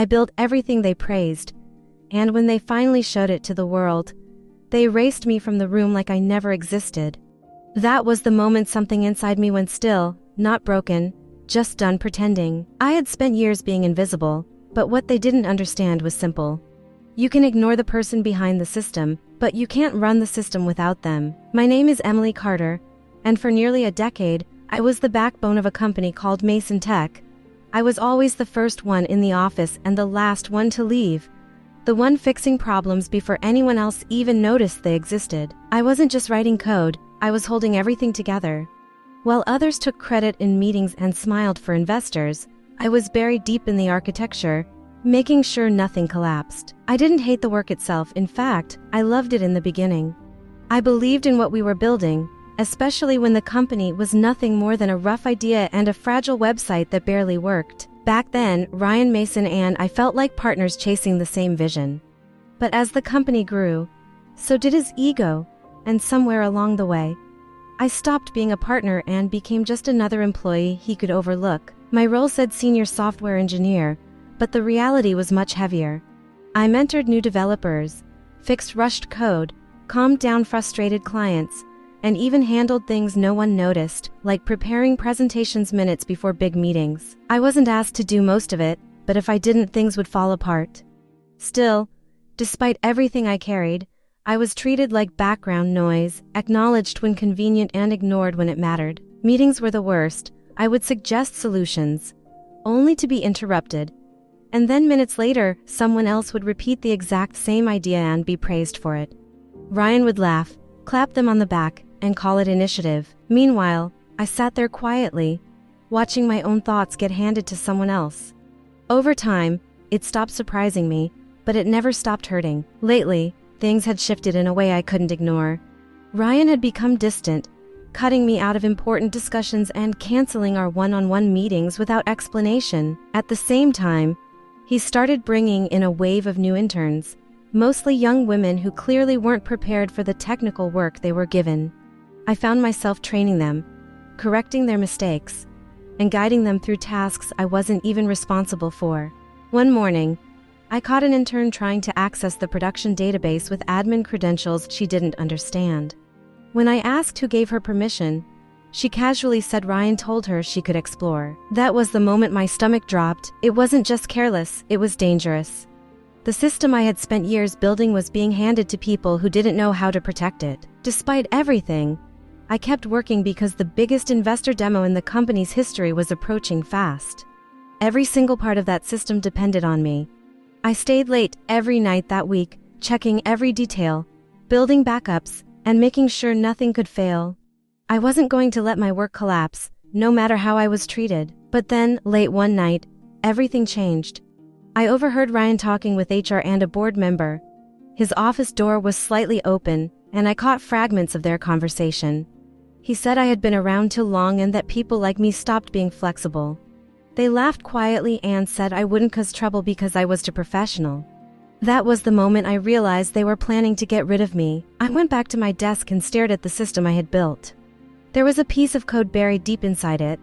I built everything they praised, and when they finally showed it to the world, they erased me from the room like I never existed. That was the moment something inside me went still, not broken, just done pretending. I had spent years being invisible, but what they didn't understand was simple. You can ignore the person behind the system, but you can't run the system without them. My name is Emily Carter, and for nearly a decade, I was the backbone of a company called Mason Tech. I was always the first one in the office and the last one to leave, the one fixing problems before anyone else even noticed they existed. I wasn't just writing code, I was holding everything together. While others took credit in meetings and smiled for investors, I was buried deep in the architecture, making sure nothing collapsed. I didn't hate the work itself, in fact, I loved it in the beginning. I believed in what we were building, especially when the company was nothing more than a rough idea and a fragile website that barely worked. Back then, Ryan Mason and I felt like partners chasing the same vision. But as the company grew, so did his ego, and somewhere along the way, I stopped being a partner and became just another employee he could overlook. My role said senior software engineer, but the reality was much heavier. I mentored new developers, fixed rushed code, calmed down frustrated clients, and even handled things no one noticed, like preparing presentations minutes before big meetings. I wasn't asked to do most of it, but if I didn't, things would fall apart. Still, despite everything I carried, I was treated like background noise, acknowledged when convenient and ignored when it mattered. Meetings were the worst. I would suggest solutions, only to be interrupted. And then minutes later, someone else would repeat the exact same idea and be praised for it. Ryan would laugh, clap them on the back, and call it initiative. Meanwhile, I sat there quietly, watching my own thoughts get handed to someone else. Over time, it stopped surprising me, but it never stopped hurting. Lately, things had shifted in a way I couldn't ignore. Ryan had become distant, cutting me out of important discussions and canceling our one-on-one meetings without explanation. At the same time, he started bringing in a wave of new interns, mostly young women who clearly weren't prepared for the technical work they were given. I found myself training them, correcting their mistakes, and guiding them through tasks I wasn't even responsible for. One morning, I caught an intern trying to access the production database with admin credentials she didn't understand. When I asked who gave her permission, she casually said Ryan told her she could explore. That was the moment my stomach dropped. It wasn't just careless, it was dangerous. The system I had spent years building was being handed to people who didn't know how to protect it. Despite everything, I kept working because the biggest investor demo in the company's history was approaching fast. Every single part of that system depended on me. I stayed late every night that week, checking every detail, building backups, and making sure nothing could fail. I wasn't going to let my work collapse, no matter how I was treated. But then, late one night, everything changed. I overheard Ryan talking with HR and a board member. His office door was slightly open, and I caught fragments of their conversation. He said I had been around too long and that people like me stopped being flexible. They laughed quietly and said I wouldn't cause trouble because I was too professional. That was the moment I realized they were planning to get rid of me. I went back to my desk and stared at the system I had built. There was a piece of code buried deep inside it,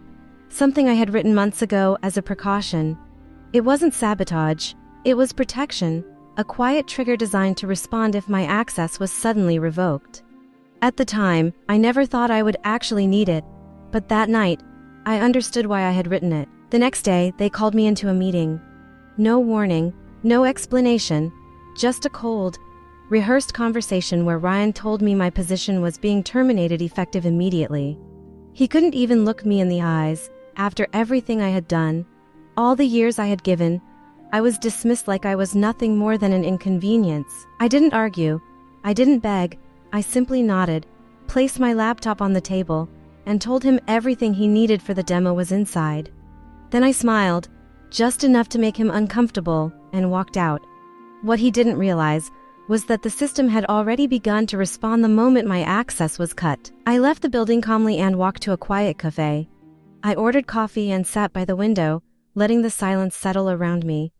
something I had written months ago as a precaution. It wasn't sabotage, it was protection, a quiet trigger designed to respond if my access was suddenly revoked. At the time, I never thought I would actually need it, but that night, I understood why I had written it. The next day, they called me into a meeting. No warning, no explanation, just a cold, rehearsed conversation where Ryan told me my position was being terminated effective immediately. He couldn't even look me in the eyes. After everything I had done, all the years I had given, I was dismissed like I was nothing more than an inconvenience. I didn't argue, I didn't beg, I simply nodded, placed my laptop on the table, and told him everything he needed for the demo was inside. Then I smiled, just enough to make him uncomfortable, and walked out. What he didn't realize was that the system had already begun to respond the moment my access was cut. I left the building calmly and walked to a quiet cafe. I ordered coffee and sat by the window, letting the silence settle around me.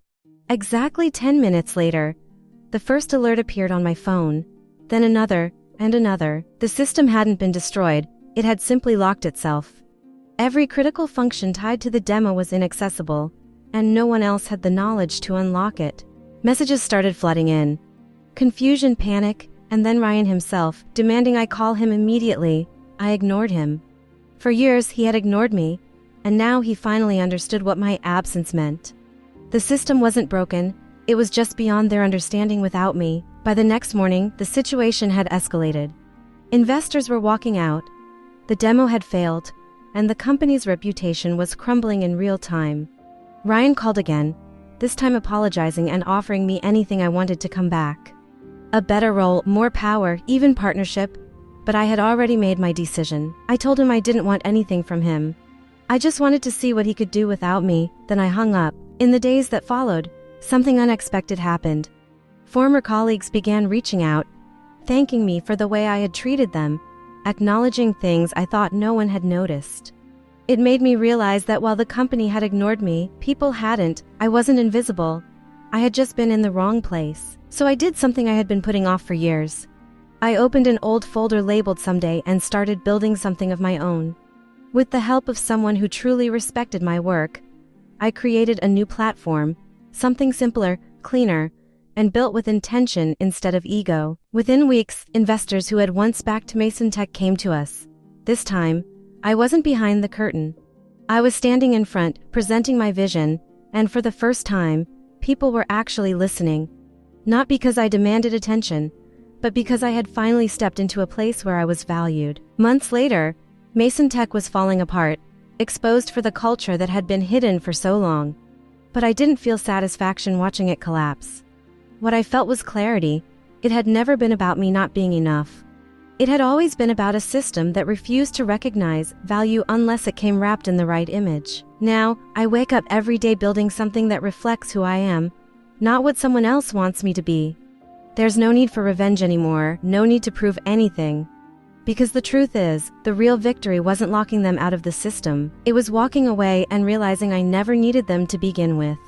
Exactly 10 minutes later, the first alert appeared on my phone, then another, and another. The system hadn't been destroyed, it had simply locked itself. Every critical function tied to the demo was inaccessible, and no one else had the knowledge to unlock it. Messages started flooding in. Confusion, panic, and then Ryan himself, demanding I call him immediately. I ignored him. For years, he had ignored me, and now he finally understood what my absence meant. The system wasn't broken, it was just beyond their understanding without me. By the next morning, the situation had escalated. Investors were walking out, the demo had failed, and the company's reputation was crumbling in real time. Ryan called again, this time apologizing and offering me anything I wanted to come back. A better role, more power, even partnership, but I had already made my decision. I told him I didn't want anything from him. I just wanted to see what he could do without me, then I hung up. In the days that followed, something unexpected happened. Former colleagues began reaching out, thanking me for the way I had treated them, acknowledging things I thought no one had noticed. It made me realize that while the company had ignored me, people hadn't. I wasn't invisible. I had just been in the wrong place. So I did something I had been putting off for years. I opened an old folder labeled Someday and started building something of my own. With the help of someone who truly respected my work, I created a new platform, something simpler, cleaner, and built with intention instead of ego. Within weeks, investors who had once backed Mason Tech came to us. This time, I wasn't behind the curtain. I was standing in front, presenting my vision, and for the first time, people were actually listening. Not because I demanded attention, but because I had finally stepped into a place where I was valued. Months later, Mason Tech was falling apart, exposed for the culture that had been hidden for so long. But I didn't feel satisfaction watching it collapse. What I felt was clarity. It had never been about me not being enough. It had always been about a system that refused to recognize value unless it came wrapped in the right image. Now, I wake up every day building something that reflects who I am, not what someone else wants me to be. There's no need for revenge anymore, no need to prove anything. Because the truth is, the real victory wasn't locking them out of the system. It was walking away and realizing I never needed them to begin with.